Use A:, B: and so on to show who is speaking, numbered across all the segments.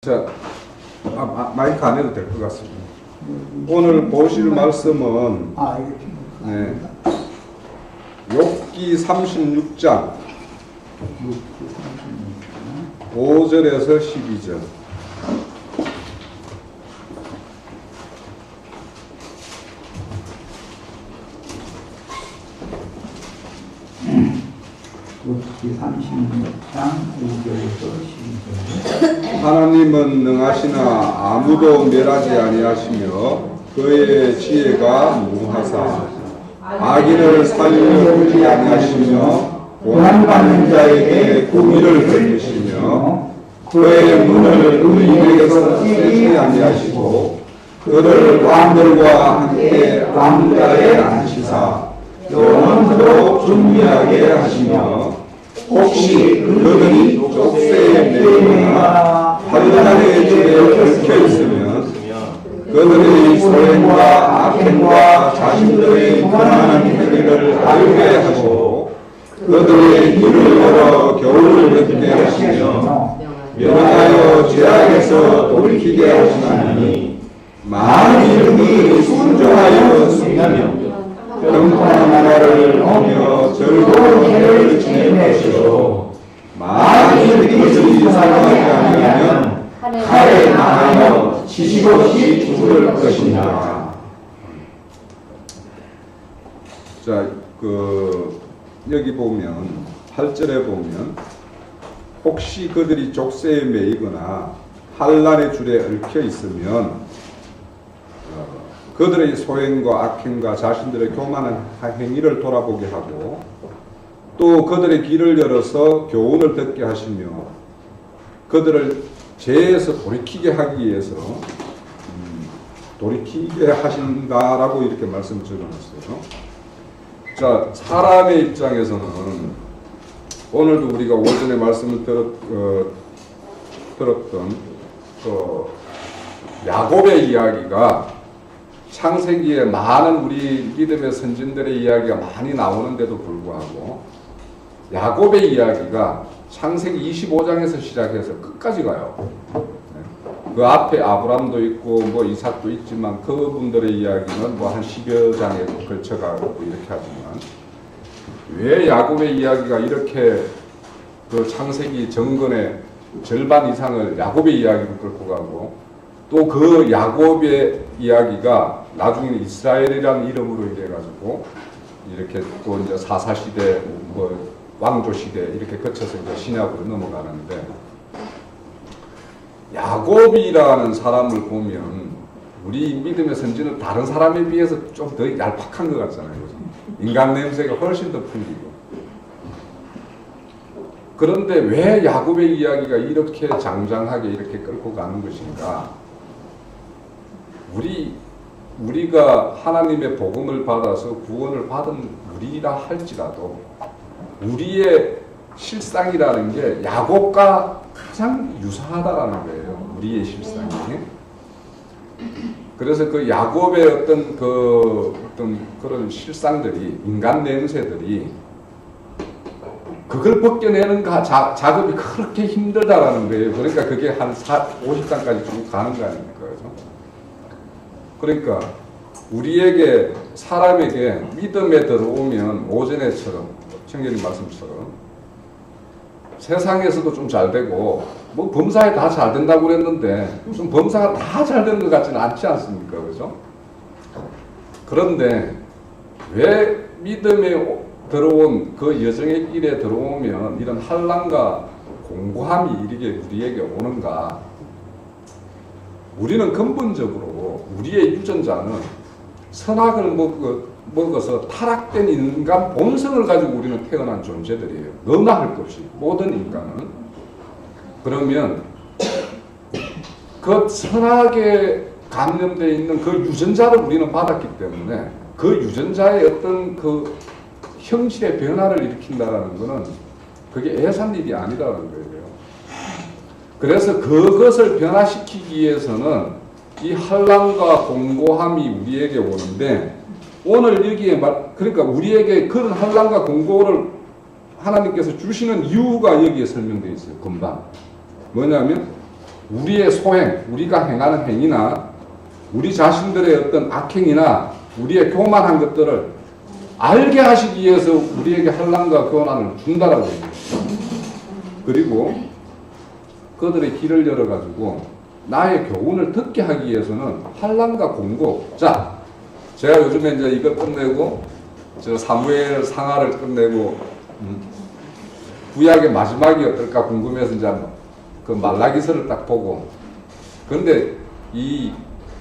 A: 자, 마이크 안 해도 될 것 같습니다. 오늘 보실 말씀은 욥기 36장 5절에서 12절.
B: 욥기 36장 5절에서 12절.
A: 하나님은 능하시나 아무도 멸하지 아니하시며 그의 지혜가 무하사 악인을 살려주지 아니하시며 고난받는 자에게 공의를 베푸시며 그의 문을 의인에게서 떼지 아니하시고 그를 왕들과 함께 왕자에 앉히사 영원토록 존귀하게 하시며 혹시 그들이 족쇄에 매이거나 환난의 집에 얽혀 있으면 그들의 소행과 악행과 자신들의 교만한 행위를 알게 하시고 그들의 길을 열어 겨울을 맺게 하시며 면하여 죄악에서 돌이키게 하시나니 많은 이들이 순종하여 숨기며 평탄한 나라를 오며 즐거운 해를 지낼 것이요 많은 이들이 사랑하지 아니하면 칼에 나가며 지식 없이 죽을 것이니라. 자, 여기 보면 8절에 보면 혹시 그들이 족쇄에 매이거나 환난의 줄에 얽혀 있으면 그들의 소행과 악행과 자신들의 교만한 행위를 돌아보게 하고 또 그들의 길을 열어서 교훈을 듣게 하시며 그들을 죄에서 돌이키게 하기 위해서 돌이키게 하신다라고 이렇게 말씀을 적어놨어요. 자, 사람의 입장에서는 오늘도 우리가 오전에 말씀을 들었던 야곱의 이야기가 창세기에 많은 우리 믿음의 선진들의 이야기가 많이 나오는데도 불구하고 야곱의 이야기가 창세기 25장에서 시작해서 끝까지 가요. 그 앞에 아브람도 있고 뭐 이삭도 있지만 그분들의 이야기는 뭐 한 10여 장에 걸쳐가고 이렇게 하지만 왜 야곱의 이야기가 이렇게 그 창세기 정근의 절반 이상을 야곱의 이야기로 끌고 가고 또 그 야곱의 이야기가 나중에 이스라엘이라는 이름으로 이래 가지고 이렇게 또 이제 사사시대 뭐 왕조시대 이렇게 거쳐서 이제 신약으로 넘어가는데 야곱이라는 사람을 보면 우리 믿음의 선지는 다른 사람에 비해서 좀 더 얄팍한 것 같잖아요. 인간 냄새가 훨씬 더 풍기고. 그런데 왜 야곱의 이야기가 이렇게 장장하게 이렇게 끌고 가는 것인가? 우리가 하나님의 복음을 받아서 구원을 받은 우리라 할지라도 우리의 실상이라는 게 야곱과 가장 유사하다라는 거예요. 우리의 실상이. 그래서 그 야곱의 어떤 그런 실상들이 인간 냄새들이 그걸 벗겨내는 작업이 그렇게 힘들다라는 거예요. 그러니까 그게 한 50장까지 쭉 가는 거 아닙니까? 그러니까 우리에게 사람에게 믿음에 들어오면 오전에처럼 청년님 말씀처럼 세상에서도 좀 잘 되고 뭐 범사에 다 잘 된다고 그랬는데 무슨 범사가 다 잘 되는 것 같지는 않지 않습니까? 그죠? 그런데 왜 믿음에 들어온 그 여정의 길에 들어오면 이런 환난과 공고함이 이렇게 우리에게 오는가? 우리는 근본적으로 우리의 유전자는 선악을 먹어서 타락된 인간 본성을 가지고 우리는 태어난 존재들이에요. 너나 할 것 없이 모든 인간은. 그러면 그 선악에 감염되어 있는 그 유전자를 우리는 받았기 때문에 그 유전자의 어떤 그 형질의 변화를 일으킨다라는 것은 그게 애산 일이 아니라는 거예요. 그래서 그것을 변화시키기 위해서는 이 환난과 공고함이 우리에게 오는데 오늘 여기에 그러니까 우리에게 그런 환난과 공고를 하나님께서 주시는 이유가 여기에 설명되어 있어요. 금방 뭐냐면 우리의 소행, 우리가 행하는 행위나 우리 자신들의 어떤 악행이나 우리의 교만한 것들을 알게 하시기 위해서 우리에게 환난과 고난을 준다라고 얘기해요. 그리고 그들의 길을 열어가지고 나의 교훈을 듣게 하기 위해서는 환난과 공고. 자, 제가 요즘에 이제 이걸 끝내고 저 사무엘 상하를 끝내고 구약의 마지막이 어떨까 궁금해서 이제 그 말라기서를 딱 보고, 그런데 이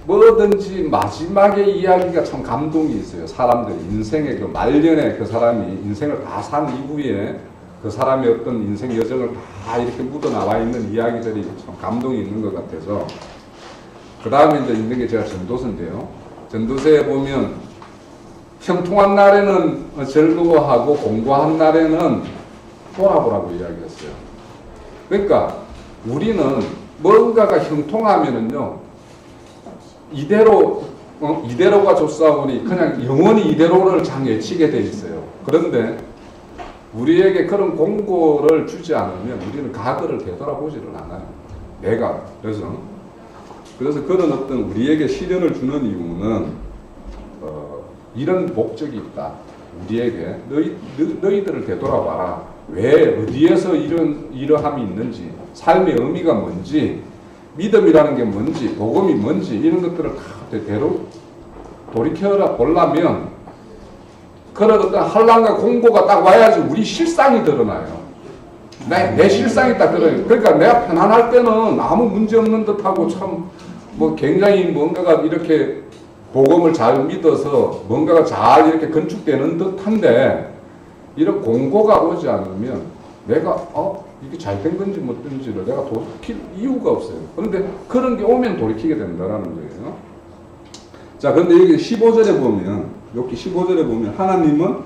A: 뭐든지 마지막의 이야기가 참 감동이 있어요. 사람들이 인생의 그 말년에 그 사람이 인생을 다 산 이후에 그 사람의 어떤 인생 여정을 다 이렇게 묻어 나와 있는 이야기들이 참 감동이 있는 것 같아서, 그 다음에 이제 있는 게 제가 전도서인데요. 전도서에 보면 형통한 날에는 즐거워하고 공고한 날에는 돌아보라고 이야기했어요. 그러니까 우리는 뭔가가 형통하면은요, 이대로가 좋사오니 그냥 영원히 이대로를 장 외치게 돼 있어요. 그런데 우리에게 그런 공고를 주지 않으면 우리는 과거를 되돌아보지를 않아요. 그래서 그런 어떤 우리에게 시련을 주는 이유는 이런 목적이 있다. 우리에게 너희들을 되돌아봐라. 왜 어디에서 이러함이 있는지, 삶의 의미가 뭔지, 믿음이라는 게 뭔지, 복음이 뭔지 이런 것들을 다 돌이켜 보려면 그런 어떤 환난과 공고가 딱 와야지 우리 실상이 드러나요. 내 실상이 딱 드러나요. 그러니까 내가 편안할 때는 아무 문제 없는 듯하고 참 뭐 굉장히 뭔가가 이렇게 복음을 잘 믿어서 뭔가가 잘 이렇게 건축되는 듯한데, 이런 공고가 오지 않으면 내가 이게 잘된 건지 못된지를 내가 돌이킬 이유가 없어요. 그런데 그런 게 오면 돌이키게 된다라는 거예요. 자, 그런데 여기 15절에 보면, 여기 15절에 보면 하나님은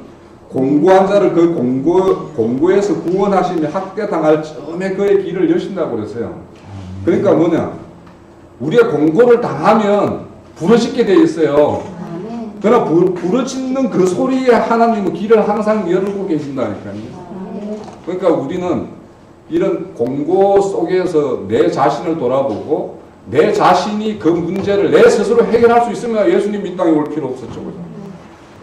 A: 공고한 자를 그 공고에서 구원하시며 학대당할 쯤에 그의 길을 여신다고 그랬어요. 그러니까 뭐냐, 우리가 공고를 당하면 부르짖게 돼 있어요. 그러나 부르짖는 그 소리에 하나님은 길을 항상 열고 계신다니까요. 그러니까 우리는 이런 공고 속에서 내 자신을 돌아보고 내 자신이 그 문제를 내 스스로 해결할 수 있으면 예수님 이 땅에 올 필요 없었죠.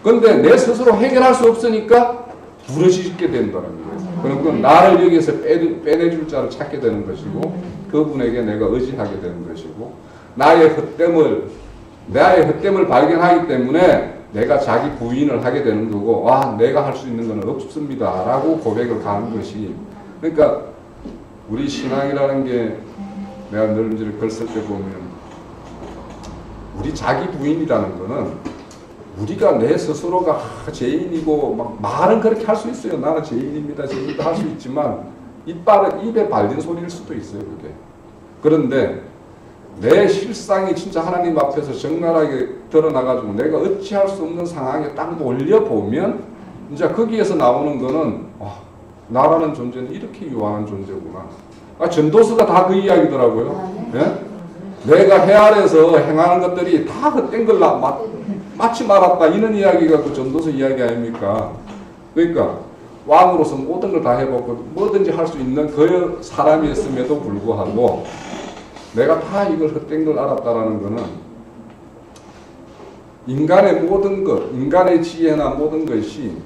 A: 그런데 내 스스로 해결할 수 없으니까 부르짖게 된다는 거예요. 그러면 나를 여기에서 빼내줄 자를 찾게 되는 것이고, 그분에게 내가 의지하게 되는 것이고, 나의 헛됨을 발견하기 때문에 내가 자기 부인을 하게 되는 거고, 내가 할 수 있는 것은 없습니다 라고 고백을 가는 것이. 그러니까 우리 신앙이라는 게, 내가 늘 이제 글 쓸 때 보면 우리 자기 부인이라는 거는 우리가 내 스스로가 죄인이고 막 말은 그렇게 할 수 있어요. 나는 죄인입니다, 죄인이다 할 수 있지만 입에 발린 소리일 수도 있어요, 그게. 그런데 내 실상이 진짜 하나님 앞에서 적나라하게 드러나가지고 내가 어찌할 수 없는 상황에 딱 몰려보면 이제 거기에서 나오는 거는 나라는 존재는 이렇게 유한한 존재구나. 전도서가 다 그 이야기더라고요. 예? 내가 해 아래서 행하는 것들이 다 헛된 걸 마치 말았다. 이런 이야기가 그 전도서 이야기 아닙니까? 그러니까 왕으로서 모든 걸 다 해보고 뭐든지 할 수 있는 그 사람이었음에도 불구하고 내가 다 이걸 헛된 걸 알았다라는 거는 인간의 모든 것, 인간의 지혜나 모든 것이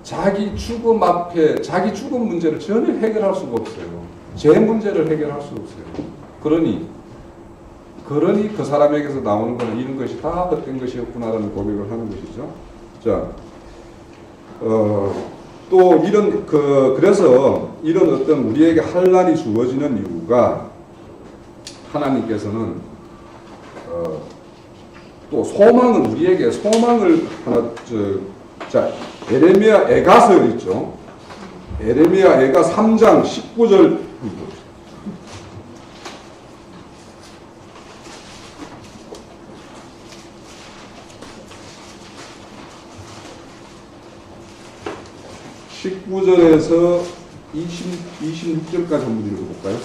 A: 자기 죽음 앞에 자기 죽음 문제를 전혀 해결할 수가 없어요. 제 문제를 해결할 수 없어요. 그러니 그 사람에게서 나오는 것은 이런 것이 다 헛된 것이었구나라는 고백을 하는 것이죠. 자, 또 그래서 이런 어떤 우리에게 환난이 주어지는 이유가 하나님께서는 또 소망을 우리에게 소망을 하나 자 에레미야 애가서 있죠. 에레미야 애가 3장 19절 19절에서 26절까지 한번 읽어볼까요?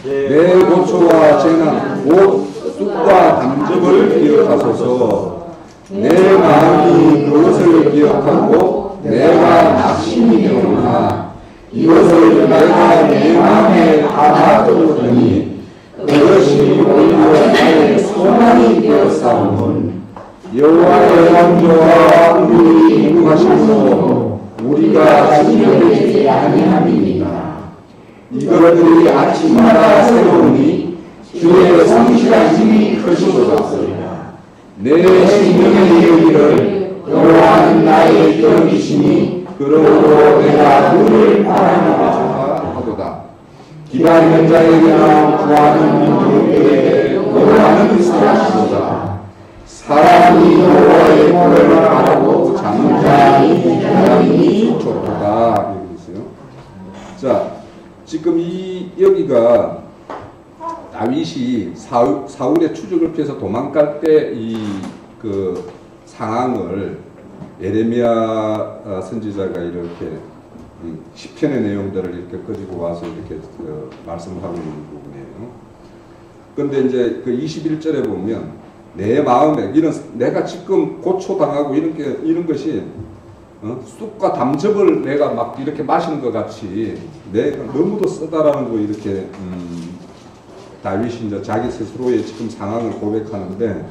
A: 내 고초와 재난, 곧 쑥과 담즙을 기억하소서. 내 마음이 그것을 기억하고 내가 낙심이 되오나
C: 이것을 내가 내 마음에 담아두었더니 그것이 오히려 나의 소망이 되었사오니
A: 여호와의 왕조와 우리 인도하심으로 우리가
C: 지켜내지 아니함이니라.
A: 이것들이 아침마다 새로우니
C: 주의 성실한 힘이 크시도다.
A: 내
C: 생명의 이르기를 여호와는 나의 기업이시니 그러므로 내가 그를 바라노라.
A: 하도다.
C: 기다리는 자에게나 구하는 자에게 여호와는 선하시도다. 사람이 여호와의 보를 바라고 잡는 자이
A: 좋다. 여기 있어요. 자, 지금 이 여기가 다윗이 사울의 추적을 피해서 도망갈 때 이 그 상황을 예레미야 선지자가 이렇게 시편의 내용들을 이렇게 가지고 와서 이렇게 말씀하고 있는 부분이에요. 그런데 이제 그 21절에 보면 내 마음에 이런 내가 지금 고초당하고 이런 것이 쑥과 담즙을 내가 막 이렇게 마시는 것 같이 내가 너무도 쓰다라는 거 이렇게 다윗이 이제 자기 스스로의 지금 상황을 고백하는데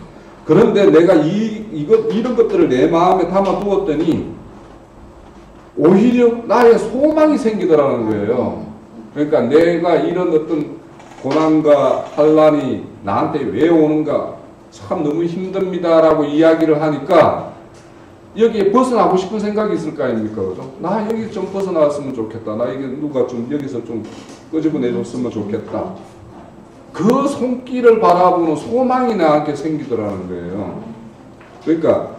A: 그런데 내가 이런 것들을 내 마음에 담아 두었더니 오히려 나의 소망이 생기더라는 거예요. 그러니까 내가 이런 어떤 고난과 환란이 나한테 왜 오는가 참 너무 힘듭니다라고 이야기를 하니까 여기에 벗어나고 싶은 생각이 있을 거 아닙니까? 그죠? 나 여기 좀 벗어나왔으면 좋겠다. 나 이게 누가 좀 여기서 좀 끄집어내줬으면 좋겠다. 그 손길을 바라보는 소망이 나한테 생기더라는 거예요. 그러니까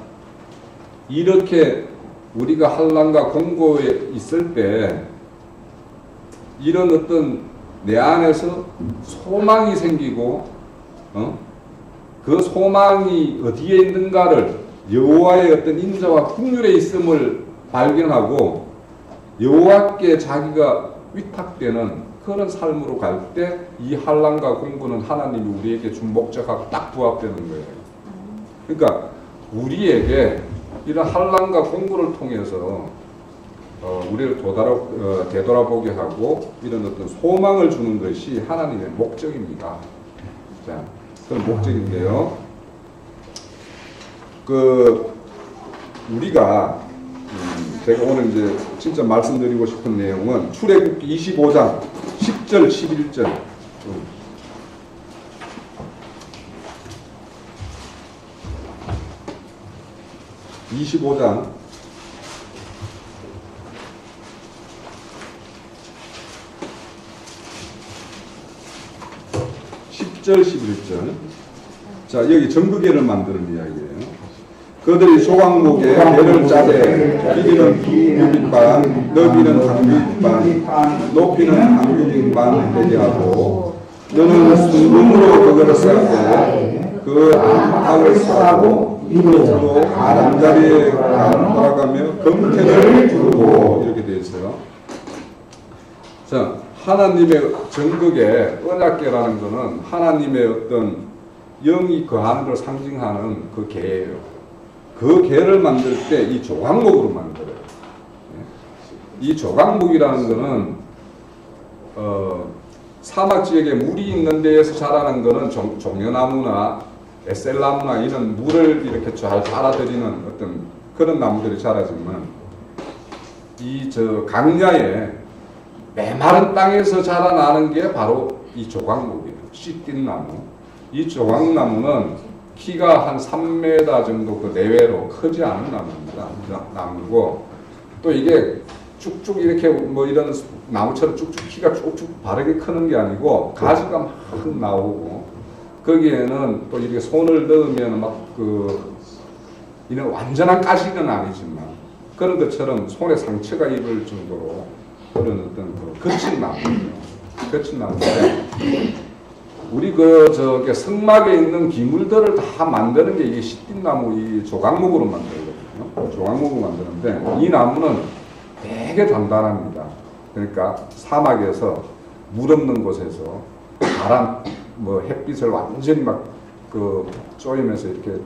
A: 이렇게 우리가 환난과 공고에 있을 때 이런 어떤 내 안에서 소망이 생기고 그 소망이 어디에 있는가를 여호와의 어떤 인자와 긍휼에 있음을 발견하고 여호와께 자기가 위탁되는 그런 삶으로 갈 때 이 환난과 공고는 하나님이 우리에게 준 목적하고 딱 부합되는 거예요. 그러니까 우리에게 이런 환난과 공고를 통해서 우리를 되돌아보게 하고 이런 어떤 소망을 주는 것이 하나님의 목적입니다. 자, 그런 목적인데요. 우리가 제가 오늘 이제 진짜 말씀드리고 싶은 내용은 출애굽기 25장 10절 11절 25장 10절 11절 자 여기 정부계를 만드는 이야기예요. 그들이 소각목에 배를 짜되 길이는 900반, 너비는 한 600반, 높이는 한 600반 되게 하고 너는 순금으로 그거를 쌓고 그 안팎을 쌓고 이로 가장자리에 돌아가며 금태를 두르고 이렇게 되어 있어요. 자, 하나님의 정극의 언약궤라는 것은 하나님의 어떤 영이 거하는 걸 상징하는 그 궤예요. 그 궤를 만들 때 이 조각목으로 만들어요. 이 조각목이라는 것은 사막 지역에 물이 있는 데에서 자라는 것은 종려나무나 에셀나무나 이런 물을 이렇게 잘 빨아들이는 어떤 그런 나무들이 자라지만 이 강야에 메마른 땅에서 자라나는 게 바로 이 조각목이에요. 씨띤 나무. 이 조각나무는 키가 한 3m 정도 그 내외로 크지 않은 나무입니다. 나무고 또 이게 쭉쭉 이렇게 뭐 이런 나무처럼 쭉쭉 키가 쭉쭉 바르게 크는 게 아니고 가지가 막 나오고 거기에는 또 이렇게 손을 넣으면 막 이런 완전한 가시는 아니지만 그런 것처럼 손에 상처가 입을 정도로 그런 어떤 거친 나무예요. 거친 나무인데 우리 성막에 있는 기물들을 다 만드는 게 이게 씨띤나무 이 조각목으로 만들거든요. 조각목으로 만드는데 이 나무는 되게 단단합니다. 그러니까 사막에서 물 없는 곳에서 바람, 햇빛을 완전히 막 쪼이면서 이렇게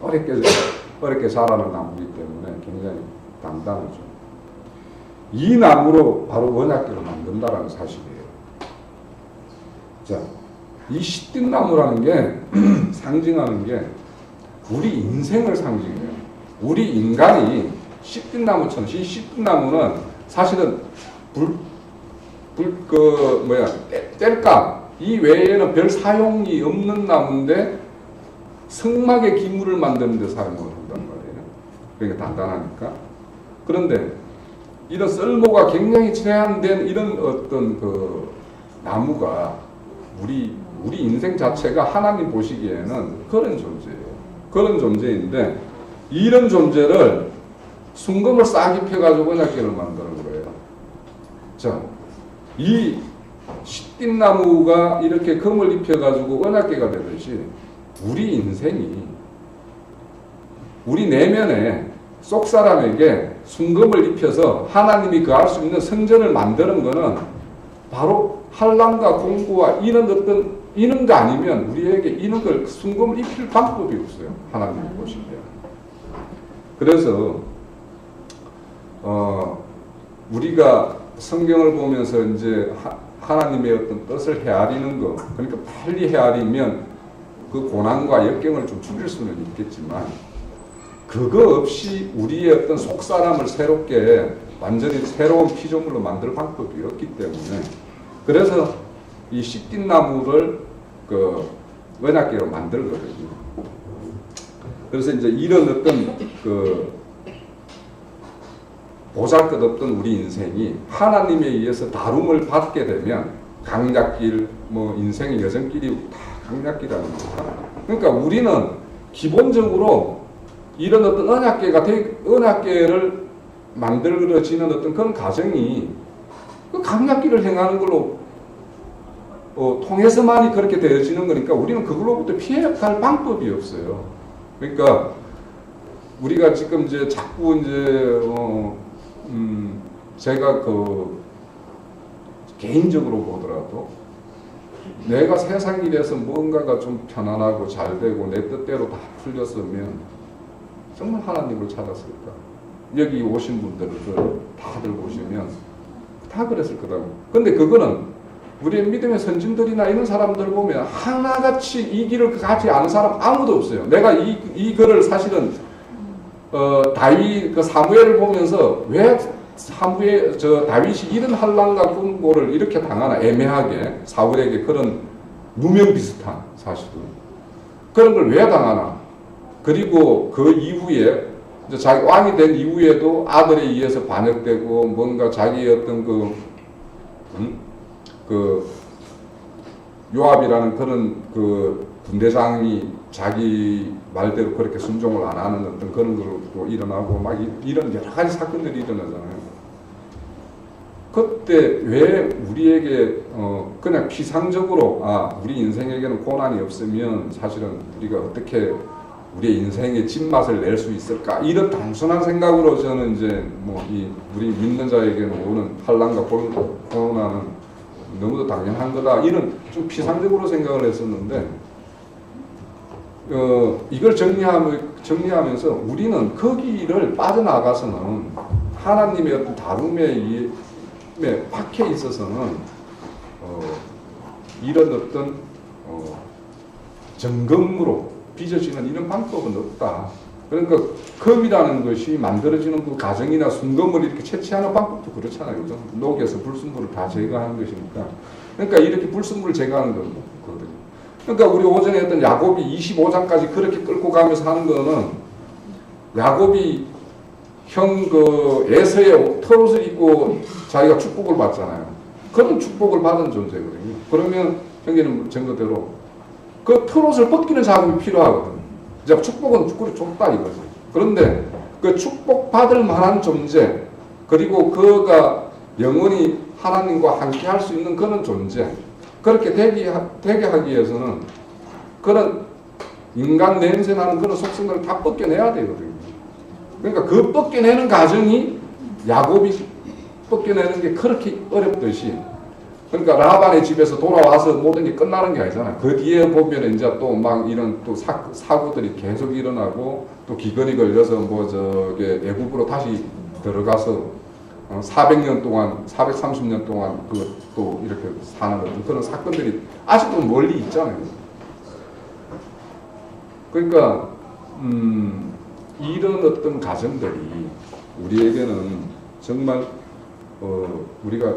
A: 어렵게 자라는 나무이기 때문에 굉장히 단단하죠. 이 나무로 바로 언약궤를 만든다라는 사실이에요. 자, 이 시띠나무라는 게 상징하는 게 우리 인생을 상징해요. 우리 인간이 시띠나무처럼, 이 시띠나무는 사실은 땔감 이 외에는 별 사용이 없는 나무인데 성막의 기물을 만드는 데 사용을 한단 말이에요. 그러니까 단단하니까. 그런데 이런 쓸모가 굉장히 제한된 이런 어떤 그 나무가 우리 인생 자체가 하나님 보시기에는 그런 존재예요. 그런 존재인데 이런 존재를 순금을 싹 입혀가지고 언약궤를 만드는 거예요. 자, 이 시띠나무가 이렇게 금을 입혀가지고 언약궤가 되듯이 우리 인생이 우리 내면에 속 사람에게 순금을 입혀서 하나님이 거할 수 있는 성전을 만드는 것은 바로 한란과 공부와 이런 거 아니면 우리에게 이런 걸 순금을 입힐 방법이 없어요. 하나님이 보시기에. 그래서 우리가 성경을 보면서 이제 하나님의 어떤 뜻을 헤아리는 거, 그러니까 빨리 헤아리면 그 고난과 역경을 좀 줄일 수는 있겠지만 그거 없이 우리의 어떤 속사람을 새롭게 완전히 새로운 피조물로 만들 방법이 없기 때문에 그래서 이 시띠나무를 그 언약궤로 만들거든요. 그래서 이제 이런 어떤 그 보잘것없던 우리 인생이 하나님에 의해서 다룸을 받게 되면 강약길, 뭐 인생의 여정길이 다 강약길이라는 겁니다. 그러니까 우리는 기본적으로 이런 어떤 언약궤를 만들어지는 어떤 그런 과정이 그 강약길을 행하는 걸로 통해서만이 그렇게 되어지는 거니까 우리는 그걸로부터 피해갈 방법이 없어요. 그러니까 우리가 지금 이제 자꾸 이제 제가 그 개인적으로 보더라도 내가 세상 일에서 뭔가가 좀 편안하고 잘 되고 내 뜻대로 다 풀렸으면 정말 하나님을 찾았을까? 여기 오신 분들을 다들 보시면 다 그랬을 거라고. 근데 그거는 우리의 믿음의 선진들이나 이런 사람들 보면 하나같이 이 길을 가지 않은 사람 아무도 없어요. 내가 이 글을 사실은 다윗 그 사무엘을 보면서 왜 다윗이 이런 환난과 궁고를 이렇게 당하나 애매하게 사울에게 그런 누명 비슷한 사실은 그런 걸 왜 당하나. 그리고 그 이후에 이제 자기 왕이 된 이후에도 아들에 의해서 반역되고 뭔가 자기의 어떤 그 요압이라는 그런 그 군대장이 자기 말대로 그렇게 순종을 안 하는 어떤 그런 것도 일어나고 막 이런 여러 가지 사건들이 일어나잖아요. 그때 왜 우리에게 그냥 피상적으로 우리 인생에게는 고난이 없으면 사실은 우리가 어떻게 우리의 인생의 진맛을 낼 수 있을까? 이런 단순한 생각으로 저는 이제 우리 믿는 자에게는 오는 환난과 고난은 너무도 당연한 거다. 이런 좀 피상적으로 생각을 했었는데 이걸 정리하면서 우리는 거기를 빠져나가서는 하나님의 어떤 다름에 박혀 있어서는 이런 어떤 점검으로 빚어지는 이런 방법은 없다. 그러니까 금이라는 것이 만들어지는 그 과정이나 순금을 이렇게 채취하는 방법도 그렇잖아요. 그죠? 녹여서 불순물을 다 제거하는 것이니까. 그러니까 이렇게 불순물을 제거하는 거거든요. 그러니까 우리 오전에 했던 야곱이 25장까지 그렇게 끌고 가면서 하는 거는 야곱이 형 그 에서의 털옷을 입고 자기가 축복을 받잖아요. 그런 축복을 받은 존재거든요. 그러면 형제는 증거대로 그 털옷을 벗기는 작업이 필요하거든요. 이제 축복은 축구를 줬다 이거지. 그런데 그 축복받을 만한 존재, 그리고 그가 영원히 하나님과 함께 할 수 있는 그런 존재, 그렇게 되게 하기 위해서는 그런 인간 냄새나는 그런 속성들을 다 벗겨내야 되거든요. 그러니까 그 벗겨내는 과정이 야곱이 벗겨내는 게 그렇게 어렵듯이, 그러니까 라반의 집에서 돌아와서 모든 게 끝나는 게 아니잖아요. 그 뒤에 보면 이제 또 막 이런 또 사고들이 계속 일어나고 또 기근이 걸려서 애굽으로 다시 들어가서 400년 동안, 430년 동안 그것도 이렇게 사는 어떤 그런 사건들이 아직도 멀리 있잖아요. 그러니까 이런 어떤 가정들이 우리에게는 정말 우리가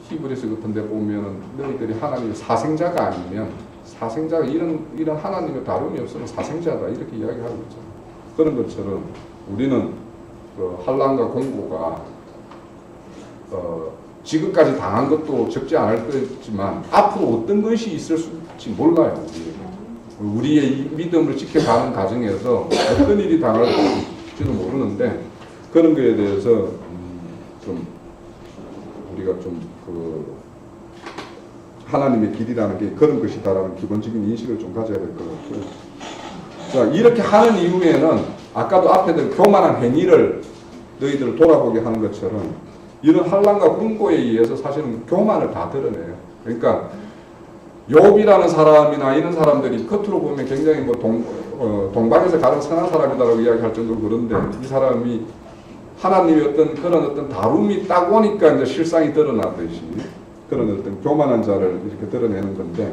A: 히브리서 같은 데 보면은 너희들이 하나님의 사생자가 아니면 사생자가 이런 하나님의 다름이 없으면 사생자다 이렇게 이야기하고 있죠. 그런 것처럼 우리는 그 환난과 공고가 지금까지 당한 것도 적지 않을 거지만 앞으로 어떤 것이 있을지 몰라요. 우리의 믿음을 지켜가는 과정에서 어떤 일이 당할지도 모르는데 그런 거에 대해서 좀 우리가 좀 그 하나님의 길이라는 게 그런 것이다라는 기본적인 인식을 좀 가져야 될 것 같고요. 자, 이렇게 하는 이후에는 아까도 앞에 든 교만한 행위를 너희들을 돌아보게 하는 것처럼 이런 환난과 공고에 의해서 사실은 교만을 다 드러내요. 그러니까 욥이라는 사람이나 이런 사람들이 겉으로 보면 굉장히 뭐 동방에서 가장 선한 사람이다라고 이야기할 정도로 그런데 이 사람이 하나님의 어떤 다룸이 딱 오니까 이제 실상이 드러나듯이 그런 어떤 교만한 자를 이렇게 드러내는 건데,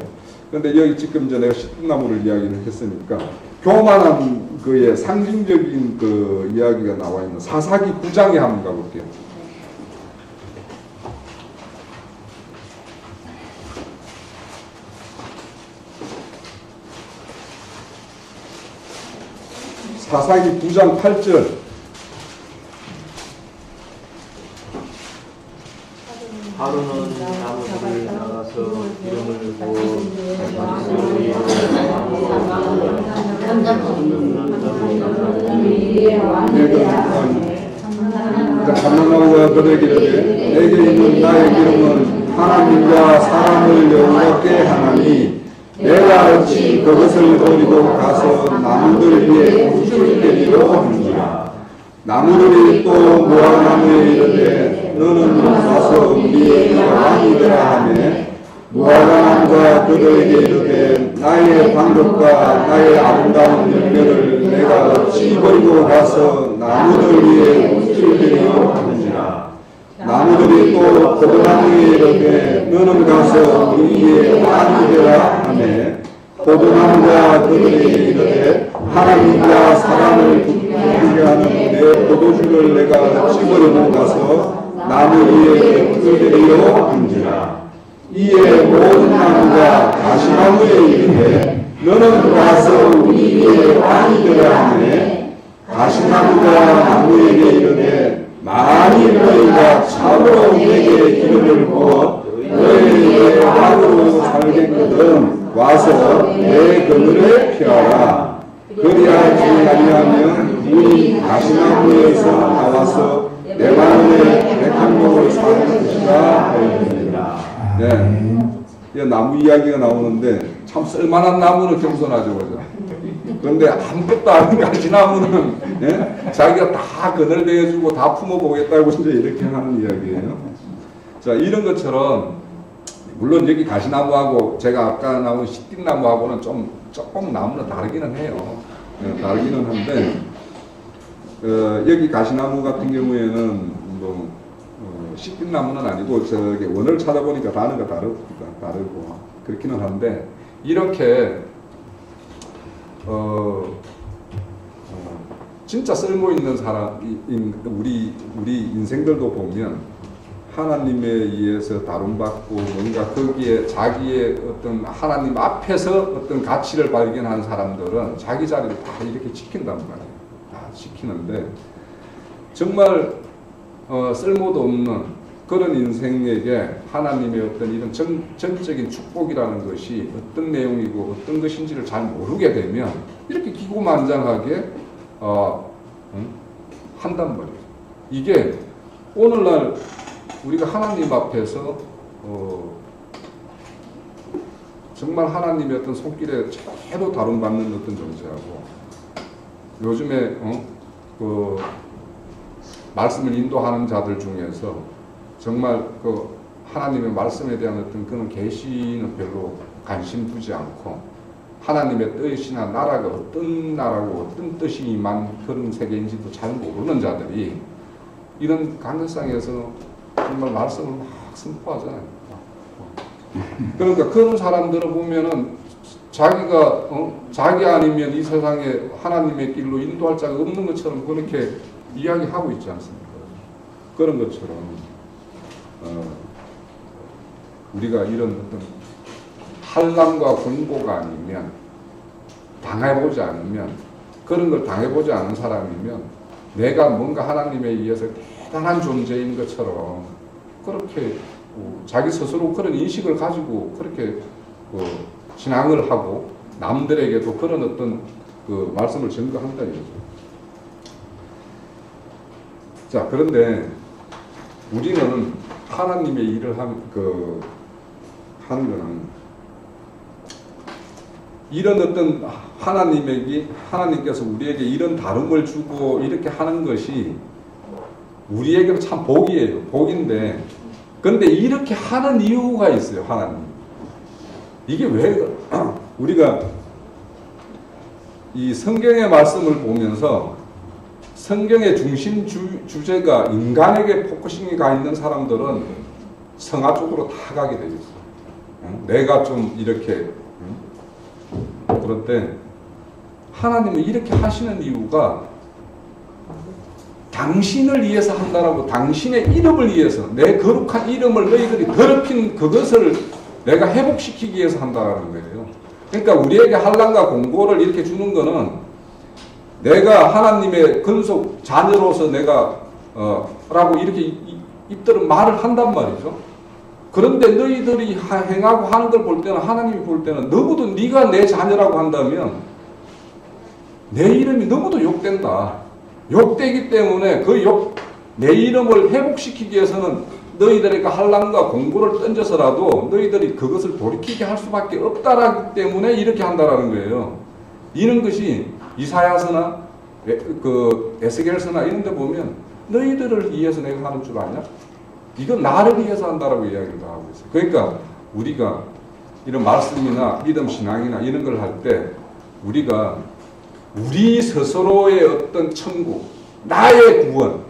A: 그런데 여기 지금 이제 내가 시든나무를 이야기를 했으니까 교만한 그의 상징적인 그 이야기가 나와 있는 사사기 9장에 한번 가볼게요. 사사기 9장 8절.
D: 하루는 나무들을 나가서 기름을 부어
C: 감람나무가 그에게 이르되 내게 있는 나의 기름은 하나님과 사람을 영원하게 하나니 내가 어찌 그것을 버리고 가서 나무들 위에 꽃을 때리려 하는지라. 나무들이 또 무화과나무에 이르되 너는 와서 우리의 왕이 되라 하며 무화과나무가 그들에게 이르되 나의 방법과 나의 아름다운 열매를 내가 어찌 버리고 가서 나무들 위에 꽃을 때리려 하는지라. 나무들이 또 포도나무에 이르되 너는 가서 우리의 왕이 되라 하며 포도나무가 그들에게 이르되 하나님과 사람을 붙게 하는 내 포도주를 내가 어찌 버리고 가서 나무 위에 꽃을 때리려 한지라. 이에 모든 나무가 가시나무에 이르되 너는 가서 우리의 왕이 되라 하며 가시나무가 나무에게 이르되 만일 너희가 참으로 내게 기름을 부어 너희에게 왕으로 살겠거든 와서 내 그늘에 피하라. 그리하지 아니하면 우리 가시나무에서 나와서 내 마음에 백향목을 사는 것이라 하였느니라. 네, 이 나무 이야기가 나오는데 참 쓸만한 나무는 겸손하죠, 그죠? 그런데 아무것도 아닌 가시나무는 예? 자기가 다 그늘대어주고 다 품어보겠다고 이제 이렇게 하는 이야기예요. 자, 이런 것처럼 물론 여기 가시나무하고 제가 아까 나온 시띠나무하고는 조금 나무는 다르기는 해요. 예, 다르기는 한데 여기 가시나무 같은 경우에는 뭐 시띠나무는 아니고 저기 원을 찾아보니까 단어가 다르고 그렇기는 한데 이렇게 진짜 쓸모 있는 사람인 우리 인생들도 보면 하나님에 의해서 다룸받고 뭔가 거기에 자기의 어떤 하나님 앞에서 어떤 가치를 발견한 사람들은 자기 자리를 다 이렇게 지킨단 말이에요. 다 지키는데 정말 쓸모도 없는 그런 인생에게 하나님의 어떤 이런 전적인 축복이라는 것이 어떤 내용이고 어떤 것인지를 잘 모르게 되면 이렇게 기고만장하게 한단 말이에요. 이게 오늘날 우리가 하나님 앞에서 정말 하나님의 어떤 손길에 제대로 다룸받는 어떤 존재하고 요즘에 그 말씀을 인도하는 자들 중에서 정말 그 하나님의 말씀에 대한 어떤 그런 계시는 별로 관심 두지 않고 하나님의 뜻이나 나라가 어떤 나라고 어떤 뜻이만 그런 세계인지도 잘 모르는 자들이
A: 이런 강대상에서 정말 말씀을 막 선포하잖아요. 그러니까 그런 사람들을 보면은 자기가 자기 아니면 이 세상에 하나님의 길로 인도할 자가 없는 것처럼 그렇게 이야기하고 있지 않습니까? 그런 것처럼 우리가 이런 어떤 환난과 공고가 아니면 당해보지 않으면 그런 걸 당해보지 않은 사람이면 내가 뭔가 하나님에 의해서 대단한 존재인 것처럼 그렇게 자기 스스로 그런 인식을 가지고 그렇게 신앙을 하고 남들에게도 그런 어떤 그 말씀을 전가한다 이거죠. 자, 그런데 우리는 하나님의 일을 하는 거는 이런 어떤 하나님께서 우리에게 이런 다름을 주고 이렇게 하는 것이 우리에게는 참 복이에요. 복인데, 그런데 이렇게 하는 이유가 있어요. 하나님. 이게 왜 우리가 이 성경의 말씀을 보면서 성경의 중심 주제가 인간에게 포커싱이 가 있는 사람들은 성화 쪽으로 다 가게 되어 있어요. 내가 좀 이렇게 그런데 하나님은 이렇게 하시는 이유가 당신을 위해서 한다라고, 당신의 이름을 위해서, 내 거룩한 이름을 너희들이 더럽힌 그것을 내가 회복시키기 위해서 한다라는 거예요. 그러니까 우리에게 환난과 공고를 이렇게 주는 거는 내가 하나님의 근속 자녀로서 내가 라고 이렇게 입들은 말을 한단 말이죠. 그런데 너희들이 행하고 하는 걸 볼 때는, 하나님이 볼 때는 너무도 네가 내 자녀라고 한다면 내 이름이 너무도 욕된다. 욕되기 때문에 내 이름을 회복시키기 위해서는 너희들에게 환난과 공고를 던져서라도 너희들이 그것을 돌이키게 할 수밖에 없다라기 때문에 이렇게 한다라는 거예요. 이런 것이 이사야서나 에스겔서나 이런 데 보면 너희들을 위해서 내가 하는 줄 아냐? 이건 나를 위해서 한다라고 이야기를 하고 있어요. 그러니까 우리가 이런 말씀이나 믿음 신앙이나 이런 걸 할 때 우리가 우리 스스로의 어떤 천국, 나의 구원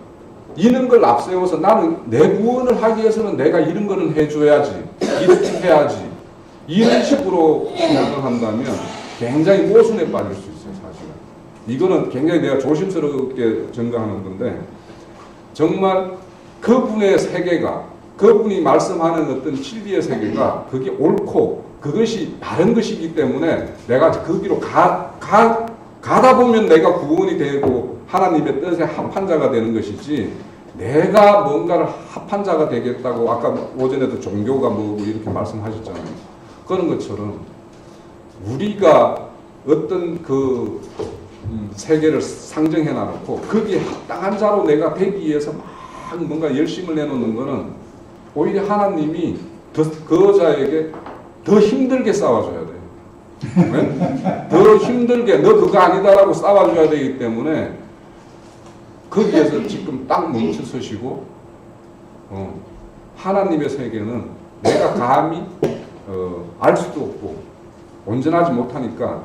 A: 이런 걸 앞세워서 나는 내 구원을 하기 위해서는 내가 이런 거는 해줘야지, 이렇게 해야지, 이런 식으로 생각을 한다면 굉장히 모순에 빠질 수 있어요. 사실은 이거는 굉장히 내가 조심스럽게 전가하는 건데, 정말 그분의 세계가, 그분이 말씀하는 어떤 진리의 세계가 그게 옳고 그것이 바른 것이기 때문에 내가 거기로 가다 보면 내가 구원이 되고 하나님의 뜻에 합한 자가 되는 것이지, 내가 뭔가를 합한 자가 되겠다고 아까 오전에도 종교가 뭐고 이렇게 말씀하셨잖아요. 그런 것처럼 우리가 어떤 그 세계를 상정해 놔놓고 거기에 합당한 자로 내가 되기 위해서 막 뭔가 열심을 내놓는 거는 오히려 하나님이 그 여자에게 더 힘들게 싸워줘야 돼요. 네? 더 힘들게 너 그거 아니다라고 싸워줘야 되기 때문에 거기에서 지금 딱 멈춰서시고 하나님의 세계는 내가 감히 알 수도 없고 온전하지 못하니까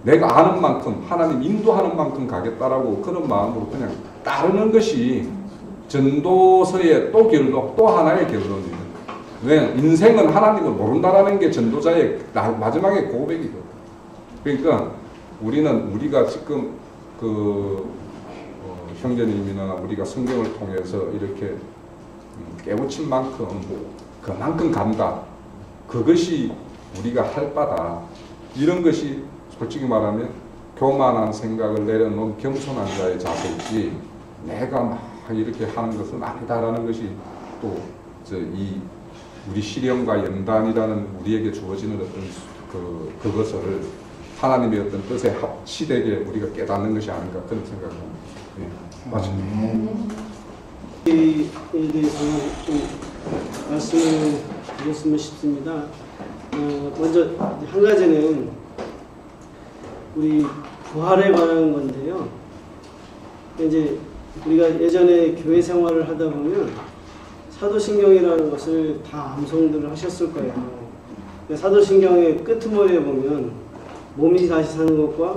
A: 내가 아는 만큼 하나님 인도하는 만큼 가겠다라고 그런 마음으로 그냥 따르는 것이 전도서의 또 결론, 또 하나의 결론이에요. 왜? 인생은 하나님을 모른다라는 게 전도자의 마지막의 고백이거든. 그러니까 우리가 지금 형제님이나 우리가 성경을 통해서 이렇게 깨우친 만큼 그만큼 간다. 그것이 우리가 할 바다. 이런 것이 솔직히 말하면 교만한 생각을 내려놓은 겸손한 자의 자세이지, 내가 막 이렇게 하는 것은 아니다라는 것이 또 우리 시련과 연단이라는 우리에게 주어지는 어떤 그것을 하나님의 어떤 뜻에 합치되게 우리가 깨닫는 것이 아닌가 그런 생각합니다. 네, 맞습니다.
E: 에 대해서 좀 말씀을 드렸으면 싶습니다. 먼저 한 가지는 우리 부활에 관한 건데요. 이제 우리가 예전에 교회 생활을 하다 보면 사도신경이라는 것을 다 암송들을 하셨을 거예요. 사도신경의 끄트머리에 보면 몸이 다시 사는 것과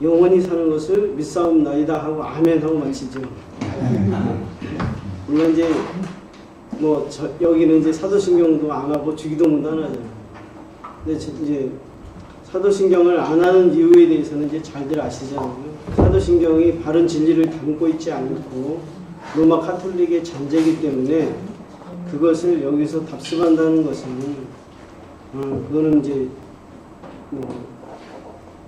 E: 영원히 사는 것을 믿사옵나이다 하고 아멘 하고 마치죠. 물론 이제 여기는 이제 사도신경도 안 하고 주기도문도 안 하잖아요. 근데 이제 사도신경을 안 하는 이유에 대해서는 이제 잘들 아시잖아요. 사도신경이 바른 진리를 담고 있지 않고 로마 카톨릭의 잔재이기 때문에 그것을 여기서 답습한다는 것은 그거는 이제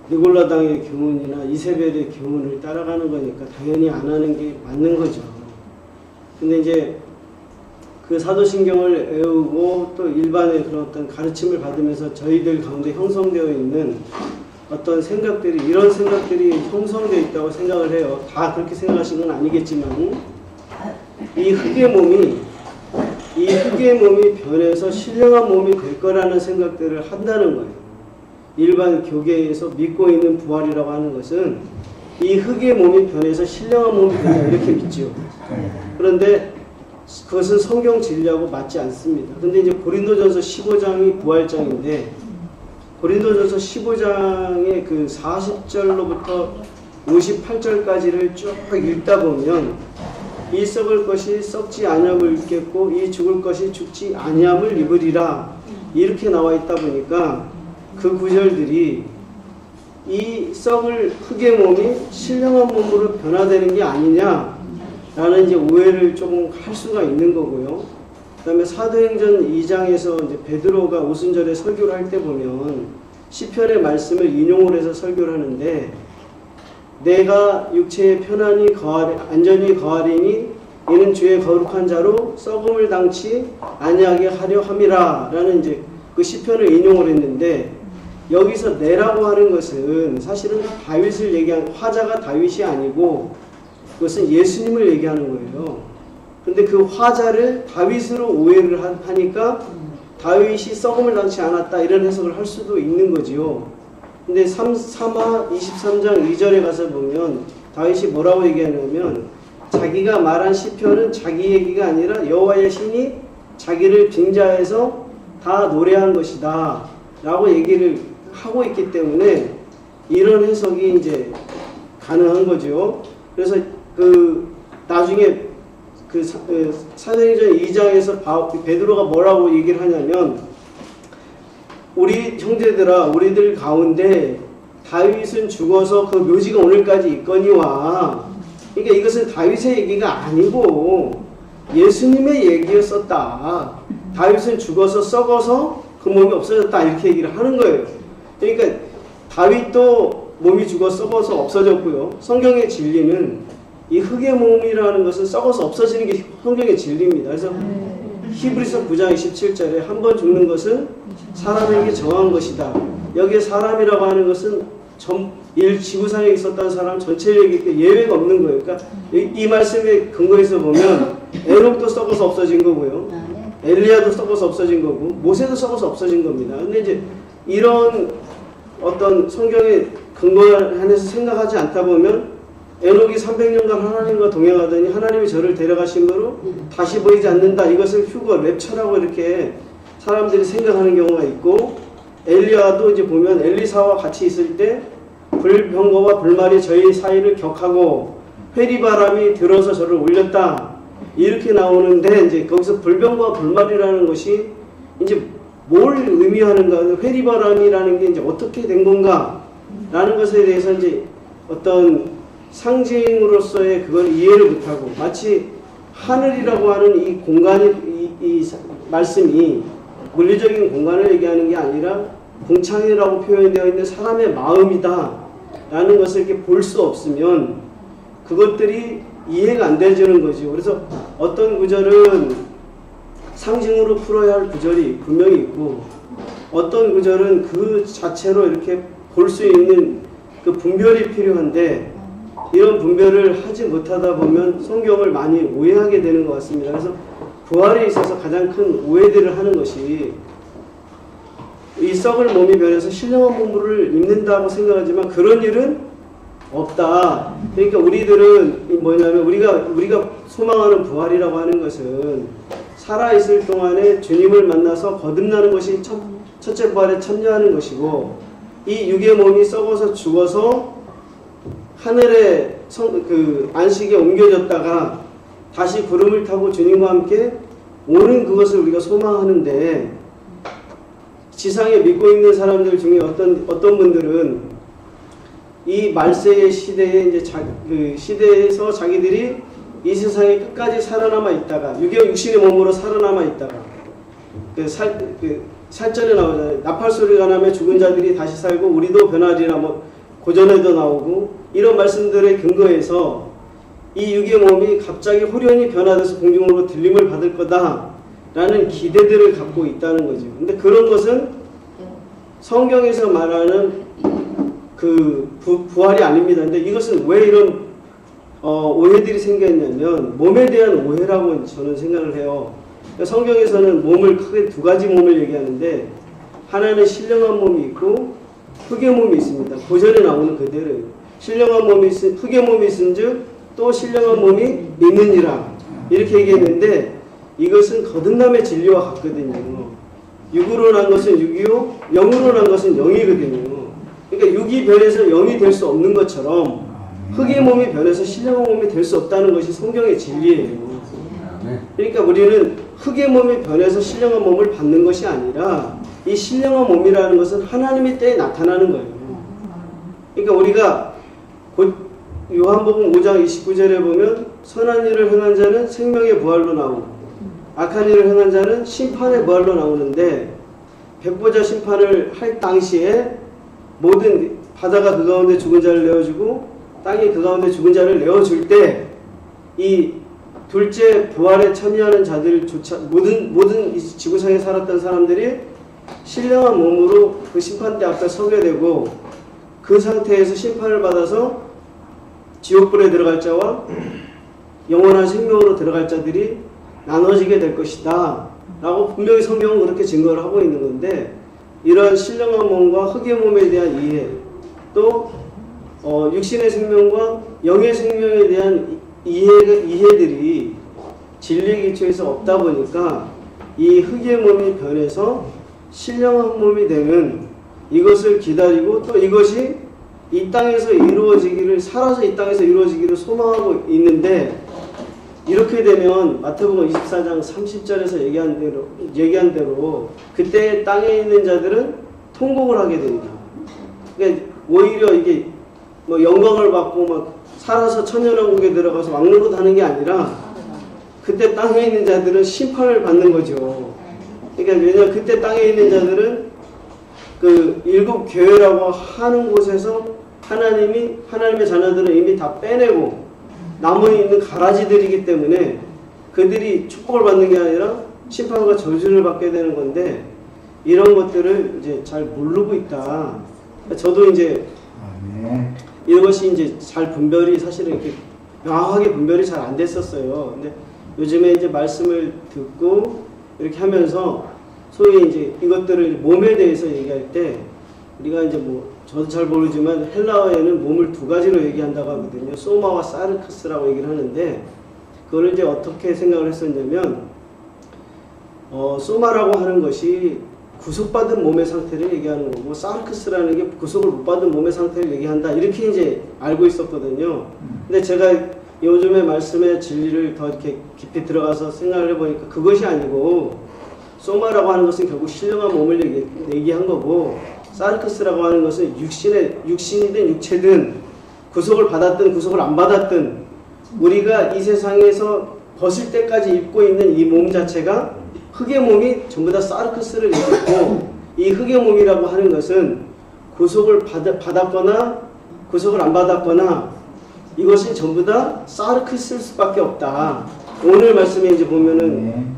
E: 니골라당의 교훈이나 이세벨의 교훈을 따라가는 거니까 당연히 안 하는 게 맞는 거죠. 근데 이제 그 사도신경을 외우고 또 일반의 그런 어떤 가르침을 받으면서 저희들 가운데 형성되어 있는 어떤 생각들이, 이런 생각들이 형성되어 있다고 생각을 해요. 다 그렇게 생각하신 건 아니겠지만 이 흙의 몸이 변해서 신령한 몸이 될 거라는 생각들을 한다는 거예요. 일반 교계에서 믿고 있는 부활이라고 하는 것은 이 흙의 몸이 변해서 신령한 몸이 된다 이렇게 믿죠. 그런데 그것은 성경 진리하고 맞지 않습니다. 근데 이제 고린도전서 15장이 부활장인데 고린도전서 15장의 그 40절로부터 58절까지를 쭉 읽다 보면 이 썩을 것이 썩지 아니함을 입겠고 이 죽을 것이 죽지 아니함을 입으리라 이렇게 나와 있다 보니까 그 구절들이 이 썩을 흙의 몸이 신령한 몸으로 변화되는 게 아니냐라는 이제 오해를 조금 할 수가 있는 거고요. 그 다음에 사도행전 2장에서 이제 베드로가 오순절에 설교를 할 때 보면 시편의 말씀을 인용을 해서 설교를 하는데 내가 육체의 편안히 안전히 거하리니 이는 주의 거룩한 자로 썩음을 당치 아니하게 하려 함이라 라는 이제 그 시편을 인용을 했는데 여기서 내라고 하는 것은 사실은 다윗을 얘기한 화자가 다윗이 아니고 그것은 예수님을 얘기하는 거예요. 근데 그 화자를 다윗으로 오해를 하니까 다윗이 썩음을 당치 않았다 이런 해석을 할 수도 있는 거지요. 근데 3하 23장 2절에 가서 보면 다윗이 뭐라고 얘기하냐면 자기가 말한 시편은 자기 얘기가 아니라 여호와의 신이 자기를 빙자해서 다 노래한 것이다 라고 얘기를 하고 있기 때문에 이런 해석이 이제 가능한 거죠. 그래서 그 나중에 그 사도행전 2장에서 베드로가 뭐라고 얘기를 하냐면 우리 형제들아 우리들 가운데 다윗은 죽어서 그 묘지가 오늘까지 있거니와 그러니까 이것은 다윗의 얘기가 아니고 예수님의 얘기였었다. 다윗은 죽어서 썩어서 그 몸이 없어졌다 이렇게 얘기를 하는 거예요. 그러니까 다윗도 몸이 죽어 썩어서 없어졌고요. 성경의 진리는 이 흙의 몸이라는 것은 썩어서 없어지는 게 성경의 진리입니다. 그래서 히브리서 9장 27절에 한 번 죽는 것은 사람에게 정한 것이다. 여기에 사람이라고 하는 것은 지구상에 있었던 사람 전체를 얘기할 때 예외가 없는 거예요. 그러니까 이 말씀에 근거해서 보면 에녹도 썩어서 없어진 거고요. 엘리야도 썩어서 없어진 거고 모세도 썩어서 없어진 겁니다. 근데 이제 이런 어떤 성경의 근거에 한해서 생각하지 않다 보면 에녹이 300년간 하나님과 동행하더니 하나님이 저를 데려가심으로 다시 보이지 않는다. 이것을 휴거, 랩처라고 이렇게 사람들이 생각하는 경우가 있고 엘리야도 이제 보면 엘리사와 같이 있을 때 불병거와 불말이 저희 사이를 격하고 회리바람이 들어서 저를 올렸다. 이렇게 나오는데 이제 거기서 불병거와 불말이라는 것이 이제 뭘 의미하는가? 회리바람이라는 게 이제 어떻게 된 건가? 라는 것에 대해서 이제 어떤 상징으로서의 그걸 이해를 못하고 마치 하늘이라고 하는 이 공간이 이 말씀이 물리적인 공간을 얘기하는 게 아니라 궁창이라고 표현되어 있는 사람의 마음이다 라는 것을 이렇게 볼 수 없으면 그것들이 이해가 안 되지는 거죠. 그래서 어떤 구절은 상징으로 풀어야 할 구절이 분명히 있고 어떤 구절은 그 자체로 이렇게 볼 수 있는 그 분별이 필요한데 이런 분별을 하지 못하다 보면 성경을 많이 오해하게 되는 것 같습니다. 그래서 부활에 있어서 가장 큰 오해들을 하는 것이 이 썩을 몸이 변해서 신령한 몸을 입는다고 생각하지만 그런 일은 없다. 그러니까 우리들은 뭐냐면 우리가 소망하는 부활이라고 하는 것은 살아있을 동안에 주님을 만나서 거듭나는 것이 첫째 부활에 참여하는 것이고 이 육의 몸이 썩어서 죽어서 하늘에 그 안식에 옮겨졌다가 다시 구름을 타고 주님과 함께 오는 그것을 우리가 소망하는데, 지상에 믿고 있는 사람들 중에 어떤 분들은 이 말세의 시대에 이제 그 시대에서 자기들이 이 세상에 끝까지 살아남아 있다가 육신의 몸으로 살아남아 있다가 살전에 나오잖아요. 나팔 소리가 나면 죽은 자들이 다시 살고 우리도 변하리라, 뭐 고전에도 나오고, 이런 말씀들의 근거에서 이 육의 몸이 갑자기 호련히 변화돼서 공중으로 들림을 받을 거다라는 기대들을 갖고 있다는 거죠. 근데 그런 것은 성경에서 말하는 그 부활이 아닙니다. 근데 이것은 왜 이런 오해들이 생겼냐면 몸에 대한 오해라고 저는 생각을 해요. 성경에서는 몸을 크게 두 가지 몸을 얘기하는데, 하나는 신령한 몸이 있고 흙의 몸이 있습니다. 고전에 나오는 그대로예요. 신령한 몸이 흙의 몸이 있은즉 또 신령한 몸이 있느니라, 이렇게 얘기했는데, 이것은 거듭남의 진리와 같거든요. 육으로 난 것은 육이요, 영으로 난 것은 영이거든요. 그러니까 육이 변해서 영이 될 수 없는 것처럼 흙의 몸이 변해서 신령한 몸이 될 수 없다는 것이 성경의 진리예요. 그러니까 우리는 흙의 몸이 변해서 신령한 몸을 받는 것이 아니라, 이 신령한 몸이라는 것은 하나님의 때에 나타나는 거예요. 그러니까 우리가 곧 요한복음 5장 29절에 보면 선한 일을 행한 자는 생명의 부활로 나오고 악한 일을 행한 자는 심판의 부활로 나오는데, 백보자 심판을 할 당시에 모든 바다가 그 가운데 죽은 자를 내어주고 땅이 그 가운데 죽은 자를 내어줄 때, 이 둘째 부활에 참여하는 자들조차 모든 이 지구상에 살았던 사람들이 신령한 몸으로 그 심판대 앞에 서게 되고, 그 상태에서 심판을 받아서 지옥불에 들어갈 자와 영원한 생명으로 들어갈 자들이 나눠지게 될 것이다 라고 분명히 성경은 그렇게 증거를 하고 있는 건데, 이런 신령한 몸과 흙의 몸에 대한 이해, 또 육신의 생명과 영의 생명에 대한 이해들이 진리 기초에서 없다 보니까 이 흙의 몸이 변해서 신령한 몸이 되는 이것을 기다리고, 또 이것이 이 땅에서 이루어지기를, 살아서 이 땅에서 이루어지기를 소망하고 있는데, 이렇게 되면 마태복음 24장 30절에서 얘기한 대로 그때 땅에 있는 자들은 통곡을 하게 됩니다. 그러니까 오히려 이게 뭐 영광을 받고 막 살아서 천년왕국에 들어가서 왕노릇 하는 게 아니라, 그때 땅에 있는 자들은 심판을 받는 거죠. 그러니까 왜냐하면 그때 땅에 있는 자들은 그 일곱 교회라고 하는 곳에서 하나님의 자녀들은 이미 다 빼내고 남아있는 가라지들이기 때문에 그들이 축복을 받는 게 아니라 심판과 저주를 받게 되는 건데, 이런 것들을 이제 잘 모르고 있다. 저도 이제 이것이 이제 잘 분별이, 사실은 이렇게 명확하게 분별이 잘 안 됐었어요. 근데 요즘에 이제 말씀을 듣고 이렇게 하면서 소위 이제 이것들을 몸에 대해서 얘기할 때, 우리가 이제 뭐 저도 잘 모르지만 헬라어에는 몸을 두 가지로 얘기한다고 하거든요. 소마와 사르크스라고 얘기를 하는데, 그걸 이제 어떻게 생각을 했었냐면, 소마라고 하는 것이 구속받은 몸의 상태를 얘기하는 거고, 사르크스라는 게 구속을 못 받은 몸의 상태를 얘기한다, 이렇게 이제 알고 있었거든요. 근데 제가 요즘에 말씀의 진리를 더 이렇게 깊이 들어가서 생각을 해보니까 그것이 아니고, 소마라고 하는 것은 결국 신령한 몸을 얘기한 거고, 사르크스라고 하는 것은 육신이든 육체든 구속을 받았든 구속을 안 받았든 우리가 이 세상에서 벗을 때까지 입고 있는 이 몸 자체가, 흙의 몸이 전부 다 사르크스를 입고, 이 흙의 몸이라고 하는 것은 구속을 받았거나 구속을 안 받았거나 이것이 전부 다 사르크스일 수밖에 없다. 오늘 말씀에 이제 보면은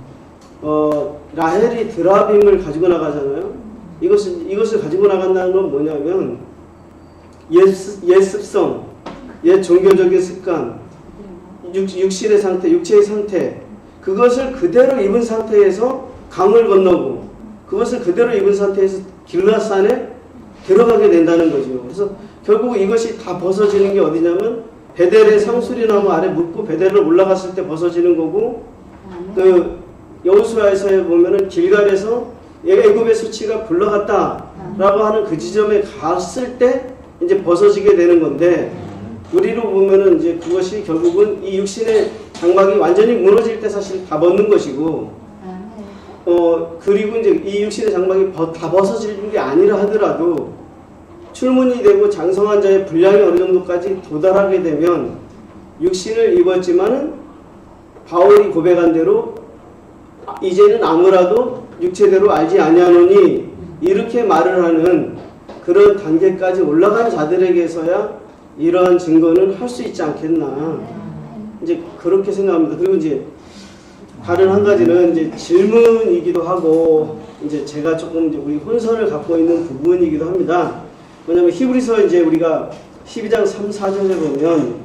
E: 라헬이 드라빔을 가지고 나가잖아요. 이것을 가지고 나간다는 건 뭐냐면 옛 습성, 옛 종교적인 습관, 육신의 상태, 육체의 상태, 그것을 그대로 입은 상태에서 강을 건너고 그것을 그대로 입은 상태에서 길라산에 들어가게 된다는 거죠. 그래서 결국 이것이 다 벗어지는 게 어디냐면 베델의 상수리나무 아래 묻고 베델을 올라갔을 때 벗어지는 거고, 그 여호수아에서 보면은 길갈에서 애굽의 수치가 굴러갔다라고 하는 그 지점에 갔을 때 이제 벗어지게 되는 건데, 우리로 보면은 이제 그것이 결국은 이 육신의 장막이 완전히 무너질 때 사실 다 벗는 것이고, 그리고 이제 이 육신의 장막이 다 벗어지는 게 아니라 하더라도 출문이 되고 장성한 자의 분량이 어느 정도까지 도달하게 되면 육신을 입었지만은 바울이 고백한 대로 이제는 아무라도 육체대로 알지 아니하노니 이렇게 말을 하는 그런 단계까지 올라간 자들에게서야 이러한 증거는 할 수 있지 않겠나, 이제 그렇게 생각합니다. 그리고 이제 다른 한 가지는 이제 질문이기도 하고, 이제 제가 조금 이제 우리 혼선을 갖고 있는 부분이기도 합니다. 왜냐면 히브리서 이제 우리가 12장 3, 4절에 보면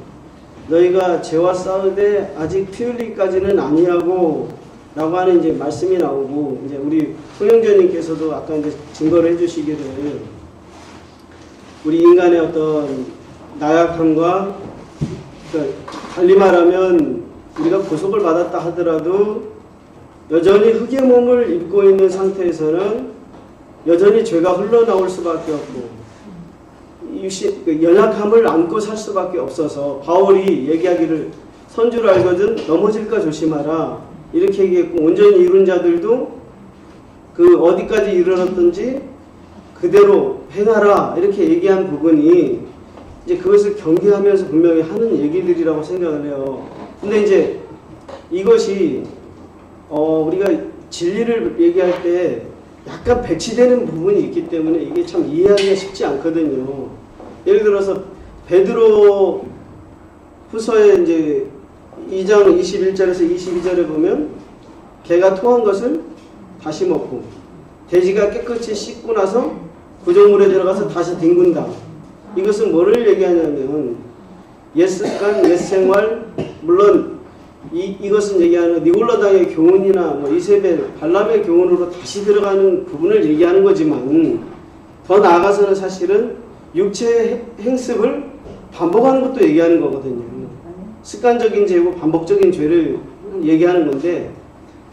E: 너희가 죄와 싸우되 아직 피 흘리기까지는 아니하고 라고 하는 이제 말씀이 나오고, 이제 우리 홍영전님께서도 아까 이제 증거를 해주시기를 우리 인간의 어떤 나약함과, 그러니까 달리 말하면 우리가 구속을 받았다 하더라도 여전히 흙의 몸을 입고 있는 상태에서는 여전히 죄가 흘러나올 수밖에 없고 연약함을 안고 살 수밖에 없어서 바울이 얘기하기를 선줄 알거든 넘어질까 조심하라 이렇게 얘기했고, 온전히 이룬 자들도 그 어디까지 이르렀든지 그대로 행하라 이렇게 얘기한 부분이 이제 그것을 경계하면서 분명히 하는 얘기들이라고 생각을 해요. 근데 이제 이것이 우리가 진리를 얘기할 때 약간 배치되는 부분이 있기 때문에 이게 참 이해하기가 쉽지 않거든요. 예를 들어서 베드로 후서에 이제 2장 21절에서 22절에 보면 개가 토한 것을 다시 먹고 돼지가 깨끗이 씻고 나서 구조물에 들어가서 다시 뒹군다. 이것은 뭐를 얘기하냐면 옛 습관, 옛 생활, 물론 이것은 얘기하는 니골라당의 교훈이나 뭐 이세벨, 발람의 교훈으로 다시 들어가는 부분을 얘기하는 거지만, 더 나아가서는 사실은 육체의 행습을 반복하는 것도 얘기하는 거거든요. 습관적인 죄고 반복적인 죄를 얘기하는 건데,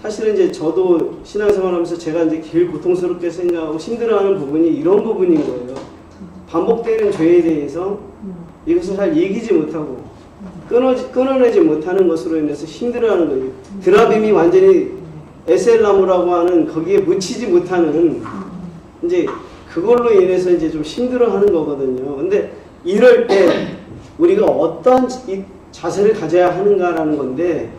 E: 사실은 이제 저도 신앙생활하면서 제가 이제 제일 고통스럽게 생각하고 힘들어하는 부분이 이런 부분인 거예요. 반복되는 죄에 대해서 이것을 잘 이기지 못하고 끊어내지 못하는 것으로 인해서 힘들어하는 거예요. 드라빔이 완전히 에셀나무라고 하는 거기에 묻히지 못하는, 이제 그걸로 인해서 이제 좀 힘들어하는 거거든요. 근데 이럴 때 우리가 어떤 자세를 가져야 하는가라는 건데,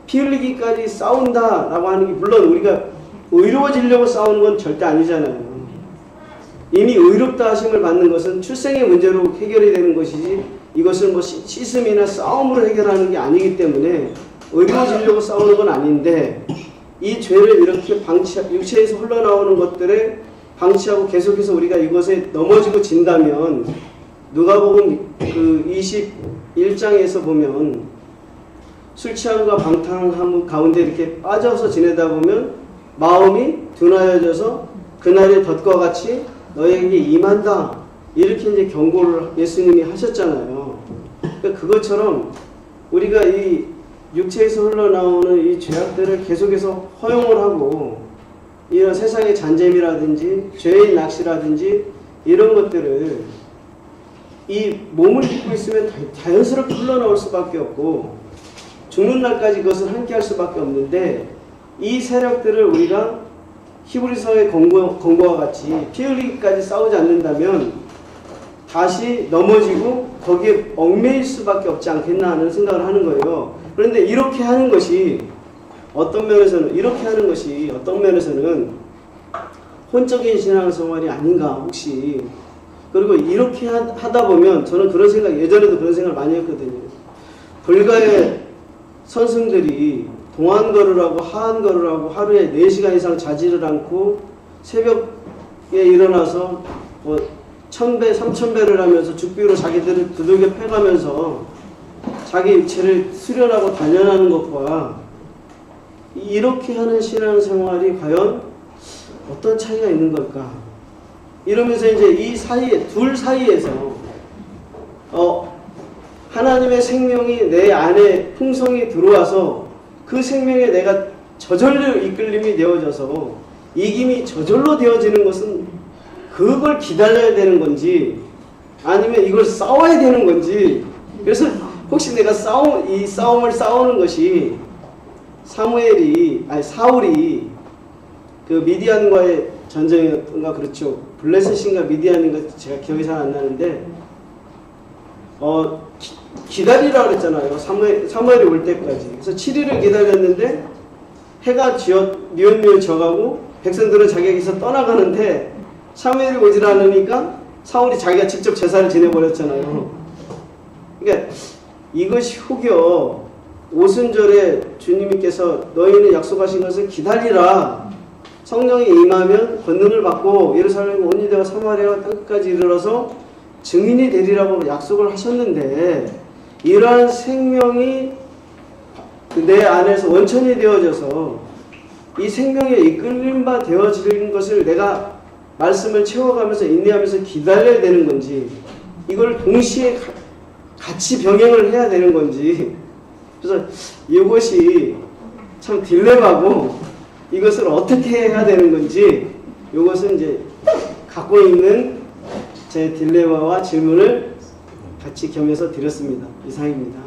E: 피 흘리기까지 싸운다라고 하는 게 물론 우리가 의로워지려고 싸우는 건 절대 아니잖아요. 이미 의롭다 하심을 받는 것은 출생의 문제로 해결이 되는 것이지 이것을 뭐 씻음이나 싸움으로 해결하는 게 아니기 때문에 의로워지려고 싸우는 건 아닌데, 이 죄를 이렇게 육체에서 흘러나오는 것들에 방치하고 계속해서 우리가 이것에 넘어지고 진다면, 누가복음 그 21장에서 보면 술 취함과 방탕함 가운데 이렇게 빠져서 지내다 보면 마음이 둔하여져서 그날의 덫과 같이 너에게 임한다 이렇게 이제 경고를 예수님이 하셨잖아요. 그러니까 그것처럼 우리가 이 육체에서 흘러나오는 이 죄악들을 계속해서 허용을 하고 이런 세상의 잔재미라든지 죄의 낚시라든지 이런 것들을 이 몸을 입고 있으면 자연스럽게 흘러나올 수밖에 없고 죽는 날까지 그것을 함께 할 수밖에 없는데, 이 세력들을 우리가 히브리서의 권고와 같이 피 흘리기까지 싸우지 않는다면 다시 넘어지고 거기에 얽매일 수밖에 없지 않겠나 하는 생각을 하는 거예요. 그런데 이렇게 하는 것이 어떤 면에서는 혼적인 신앙생활이 아닌가 혹시. 그리고 이렇게 하다 보면 저는 그런 생각, 예전에도 그런 생각을 많이 했거든요. 불가의 선승들이 동안걸으라고 하한걸으라고 하루에 4시간 이상 자지를 않고 새벽에 일어나서 뭐 1000배, 3000배를 하면서 죽비로 자기들을 두들겨 패가면서 자기 육체를 수련하고 단련하는 것과 이렇게 하는 신앙생활이 과연 어떤 차이가 있는 걸까? 이러면서 이제 이 사이에, 둘 사이에서 하나님의 생명이 내 안에 풍성히 들어와서 그 생명에 내가 저절로 이끌림이 되어져서 이김이 저절로 되어지는 것은 그걸 기다려야 되는 건지 아니면 이걸 싸워야 되는 건지 그래서 혹시 내가 이 싸움을 싸우는 것이 사울이 그 미디안과의 전쟁이었던가 그렇죠. 블레셋인가 미디안인가 제가 기억이 잘 안 나는데 기다리라 그랬잖아요. 사무엘이 올 때까지. 그래서 7일을 기다렸는데 해가 뉘엿뉘엿 져가고 백성들은 자기에게서 떠나가는데 사무엘이 오질 않으니까 사울이 자기가 직접 제사를 지내버렸잖아요. 그러니까 이것이 혹여 오순절에 주님께서 너희는 약속하신 것을 기다리라. 성령이 임하면 권능을 받고 예루살렘 온 유대와 사마리아와 땅끝까지 이르러서 증인이 되리라고 약속을 하셨는데 이러한 생명이 내 안에서 원천이 되어져서 이 생명에 이끌림 바 되어지는 것을 내가 말씀을 채워가면서 인내하면서 기다려야 되는 건지 이걸 동시에 같이 병행을 해야 되는 건지 그래서 이것이 참 딜레마고 이것을 어떻게 해야 되는 건지 이것은 이제 갖고 있는 제 딜레마와 질문을 같이 겸해서 드렸습니다. 이상입니다.